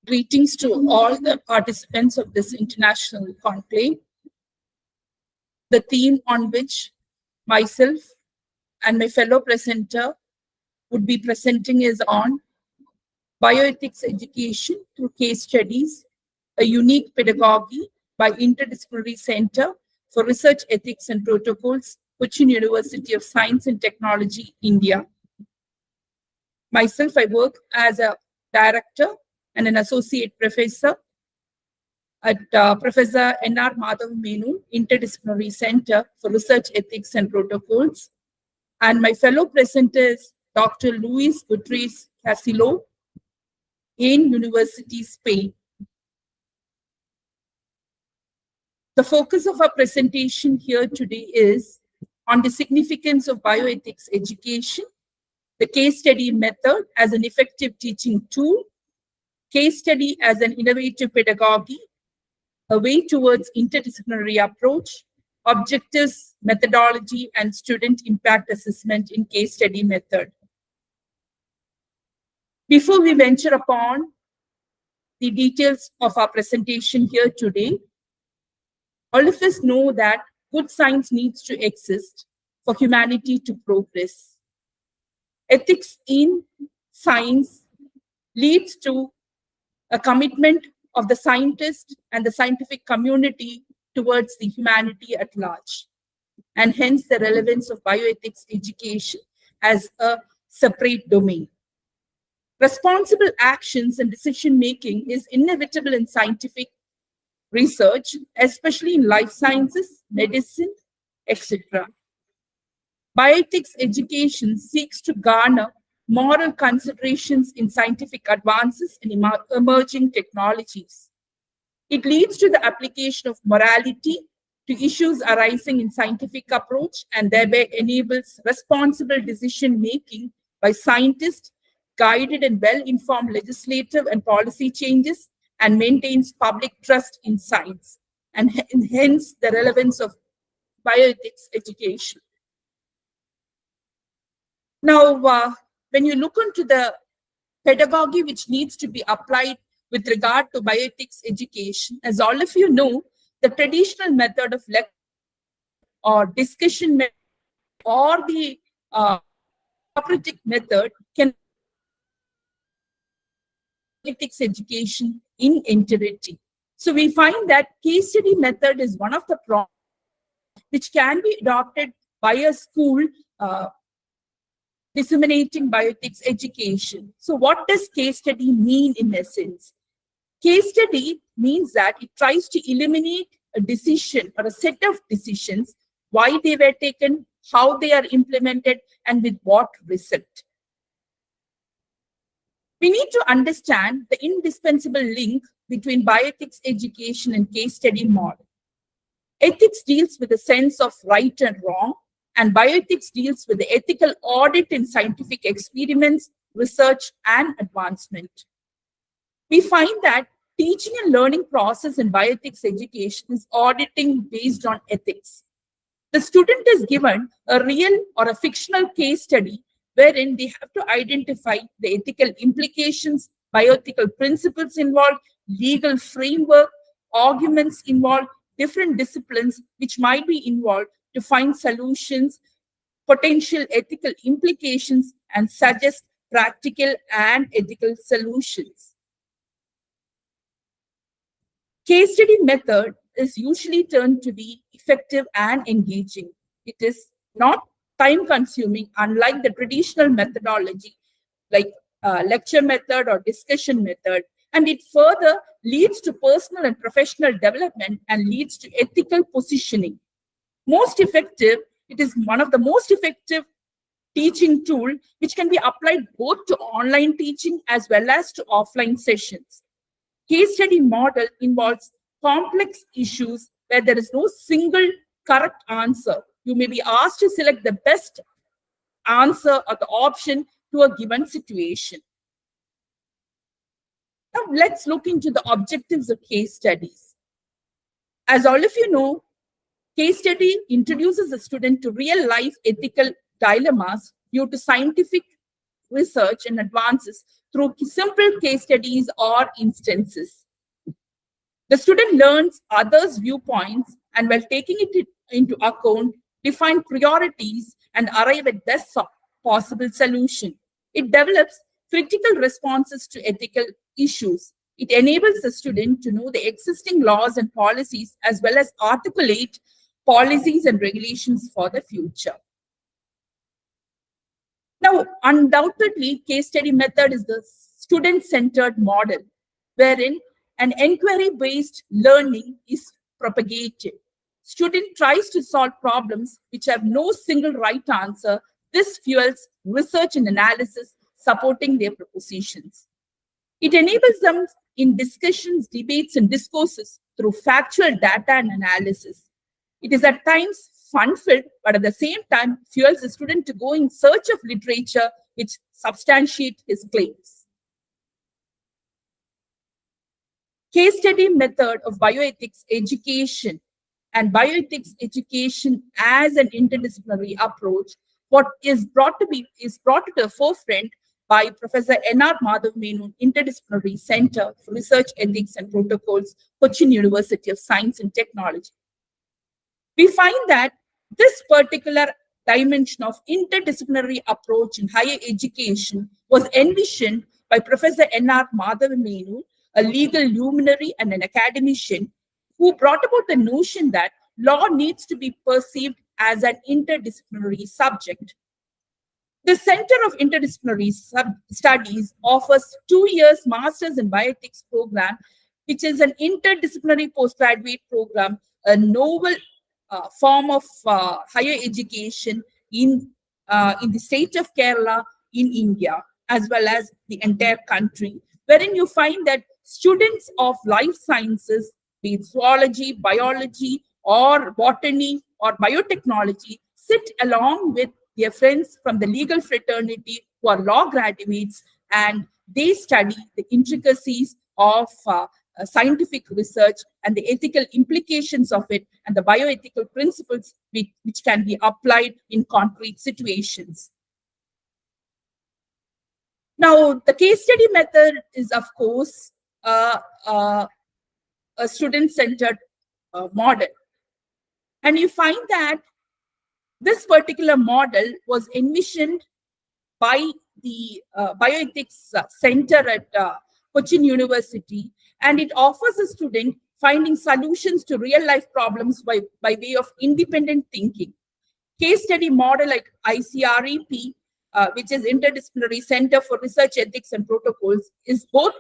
Greetings to all the participants of this international conclave. The theme on which myself and my fellow presenter would be presenting is on bioethics education through case studies, a unique pedagogy by Interdisciplinary Center for Research Ethics and Protocols, Cochin University of Science and Technology, India. Myself, I work as a director and an associate professor at Professor N.R. Madhav Menu, Interdisciplinary Center for Research Ethics and Protocols. And my fellow presenter is Dr. Luis Gutierrez Casillo in University, Spain. The focus of our presentation here today is on the significance of bioethics education, the case study method as an effective teaching tool, case study as an innovative pedagogy, a way towards interdisciplinary approach, objectives, methodology, and student impact assessment in case study method. Before we venture upon the details of our presentation here today, all of us know that good science needs to exist for humanity to progress. Ethics in science leads to a commitment of the scientist and the scientific community towards the humanity at large, and hence the relevance of bioethics education as a separate domain. Responsible actions and decision-making is inevitable in scientific research, especially in life sciences, medicine, etc. Bioethics education seeks to garner moral considerations in scientific advances and emerging technologies. It leads to the application of morality to issues arising in scientific approach and thereby enables responsible decision-making by scientists, guided and well-informed legislative and policy changes, and maintains public trust in science, and hence the relevance of bioethics education. Now, when you look into the pedagogy which needs to be applied with regard to bioethics education, as all of you know, the traditional method of lecture or discussion method or the Socratic method can ethics education in entirety. So we find that case study method is one of the problems which can be adopted by a school disseminating bioethics education. So what does case study mean in essence? Case study means that it tries to eliminate a decision or a set of decisions, why they were taken, how they are implemented, and with what result. We need to understand the indispensable link between bioethics education and case study model. Ethics deals with the sense of right and wrong, and bioethics deals with the ethical audit in scientific experiments, research, and advancement. We find that teaching and learning process in bioethics education is auditing based on ethics. The student is given a real or a fictional case study wherein they have to identify the ethical implications, bioethical principles involved, legal framework, arguments involved, different disciplines which might be involved to find solutions, potential ethical implications, and suggest practical and ethical solutions. Case study method is usually turned to be effective and engaging. It is not time-consuming, unlike the traditional methodology like lecture method or discussion method, and it further leads to personal and professional development and leads to ethical positioning. Most effective, it is one of the most effective teaching tool which can be applied both to online teaching as well as to offline sessions. Case study model involves complex issues where there is no single correct answer. You may be asked to select the best answer or the option to a given situation. Now let's look into the objectives of case studies. As all of you know, case study introduces a student to real-life ethical dilemmas due to scientific research and advances through simple case studies or instances. The student learns others' viewpoints and, while taking it into account, define priorities and arrive at best possible solution. It develops critical responses to ethical issues. It enables the student to know the existing laws and policies as well as articulate policies and regulations for the future. Now, undoubtedly, case study method is the student-centered model, wherein an inquiry-based learning is propagated. Student tries to solve problems which have no single right answer. This fuels research and analysis, supporting their propositions. It enables them in discussions, debates, and discourses through factual data and analysis. It is at times fun-filled, but at the same time fuels the student to go in search of literature which substantiate his claims. Case study method of bioethics education and bioethics education as an interdisciplinary approach, what is brought to the forefront by Professor N.R. Madhav Menon, Interdisciplinary Center for Research Ethics and Protocols, Cochin University of Science and Technology. We find that this particular dimension of interdisciplinary approach in higher education was envisioned by Professor N.R. Madhav Menon, a legal luminary and an academician, who brought about the notion that law needs to be perceived as an interdisciplinary subject. The Center of Interdisciplinary Studies offers 2 years Masters in Bioethics program, which is an interdisciplinary postgraduate program, a novel form of higher education in the state of Kerala, in India, as well as the entire country, wherein you find that students of life sciences, be it zoology, biology, or botany, or biotechnology, sit along with their friends from the legal fraternity who are law graduates, and they study the intricacies of scientific research and the ethical implications of it and the bioethical principles which can be applied in concrete situations. Now, the case study method is, of course, a student-centered model. And you find that this particular model was envisioned by the Bioethics Center at Cochin University, and it offers a student finding solutions to real-life problems by way of independent thinking. Case study model like ICREP, which is Interdisciplinary Center for Research Ethics and Protocols, is both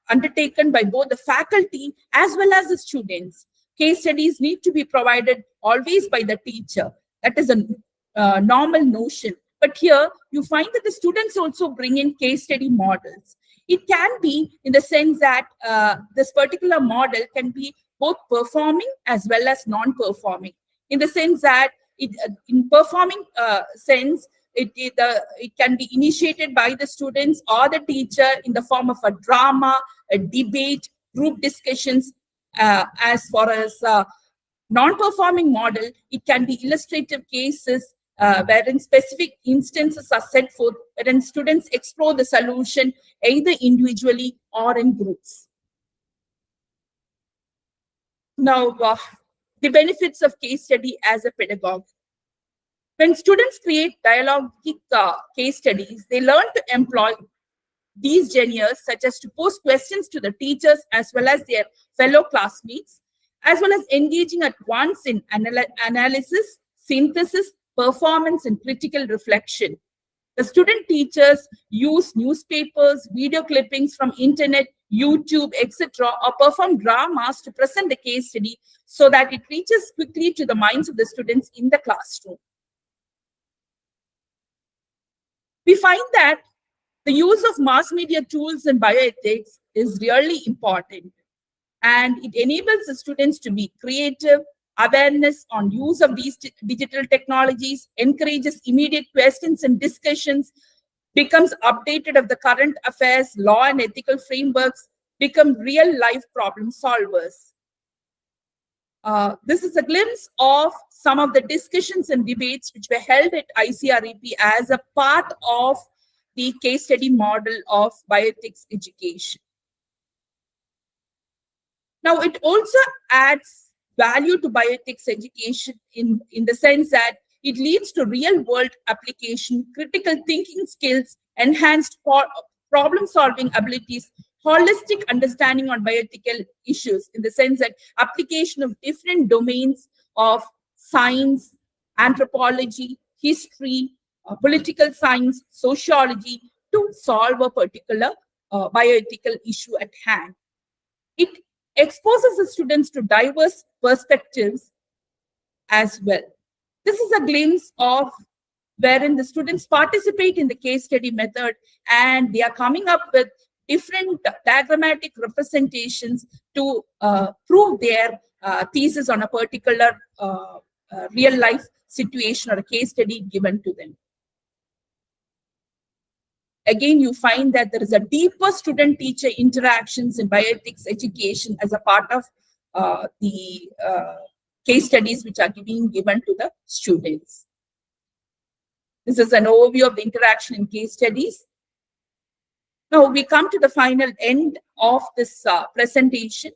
undertaken by both the faculty as well as the students. Case studies need to be provided always by the teacher. That is a normal notion. But here you find that the students also bring in case study models. It can be in the sense that this particular model can be both performing as well as non-performing. In the sense that in performing sense, it can be initiated by the students or the teacher in the form of a drama, a debate, group discussions. As far as non-performing model, it can be illustrative cases wherein specific instances are set forth, wherein students explore the solution either individually or in groups. Now, the benefits of case study as a pedagogue. When students create dialogic case studies, they learn to employ these genres, such as to pose questions to the teachers as well as their fellow classmates, as well as engaging at once in analysis, synthesis, performance, and critical reflection. The student teachers use newspapers, video clippings from internet, YouTube, etc., or perform dramas to present the case study so that it reaches quickly to the minds of the students in the classroom. We find that the use of mass media tools in bioethics is really important, and it enables the students to be creative. Awareness on use of these digital technologies encourages immediate questions and discussions, becomes updated of the current affairs, law and ethical frameworks, become real life problem solvers. This is a glimpse of some of the discussions and debates which were held at ICREP as a part of the case study model of bioethics education. Now, it also adds value to bioethics education in the sense that it leads to real world application, critical thinking skills, enhanced problem solving abilities, holistic understanding on bioethical issues, in the sense that application of different domains of science, anthropology, history, political science, sociology to solve a particular bioethical issue at hand. It exposes the students to diverse perspectives as well. This is a glimpse of wherein the students participate in the case study method and they are coming up with different diagrammatic representations to prove their thesis on a particular real life situation or a case study given to them. Again, you find that there is a deeper student-teacher interactions in bioethics education as a part of the case studies which are being given to the students. This is an overview of the interaction in case studies. Now we come to the final end of this presentation.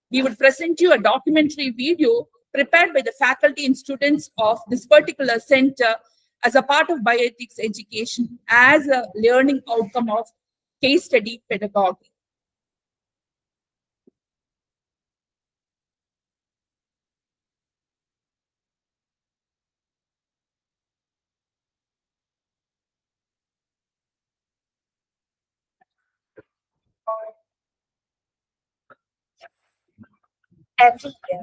We would present you a documentary video prepared by the faculty and students of this particular center as a part of bioethics education as a learning outcome of case study pedagogy. Every year,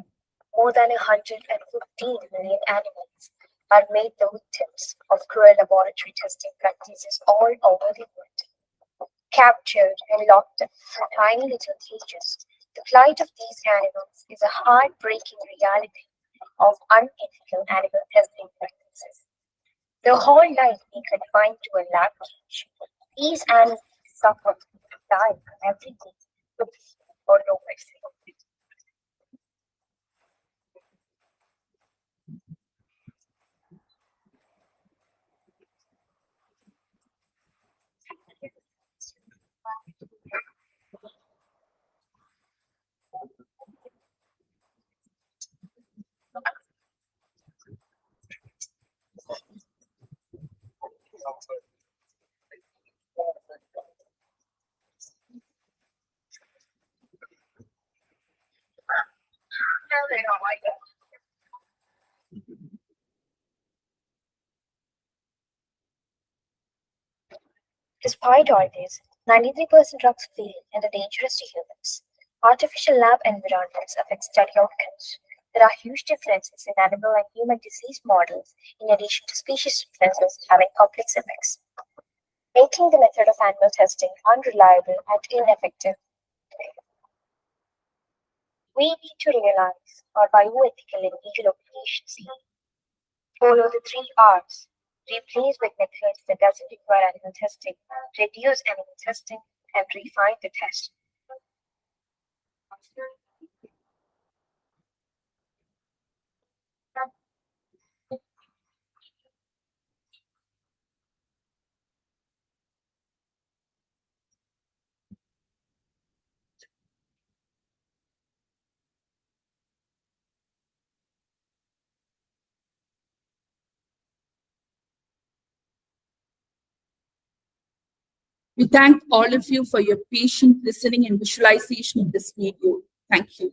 more than 115 million animals are made the victims of cruel laboratory testing practices all over the world. Captured and locked up in tiny little cages, the plight of these animals is a heartbreaking reality of unethical animal testing practices. Their whole life being confined to a lab cage, these animals suffer, die every day with or no mercy. Despite all this, 93% drugs fail and are dangerous to humans. Artificial lab environments affect study outcomes. There are huge differences in animal and human disease models, in addition to species differences having complex effects, making the method of animal testing unreliable and ineffective. We need to realize our bioethical and legal obligations here. Follow the 3 R's. Replace with methods that doesn't require animal testing, reduce animal testing, and refine the test. We thank all of you for your patient listening and visualization of this video. Thank you.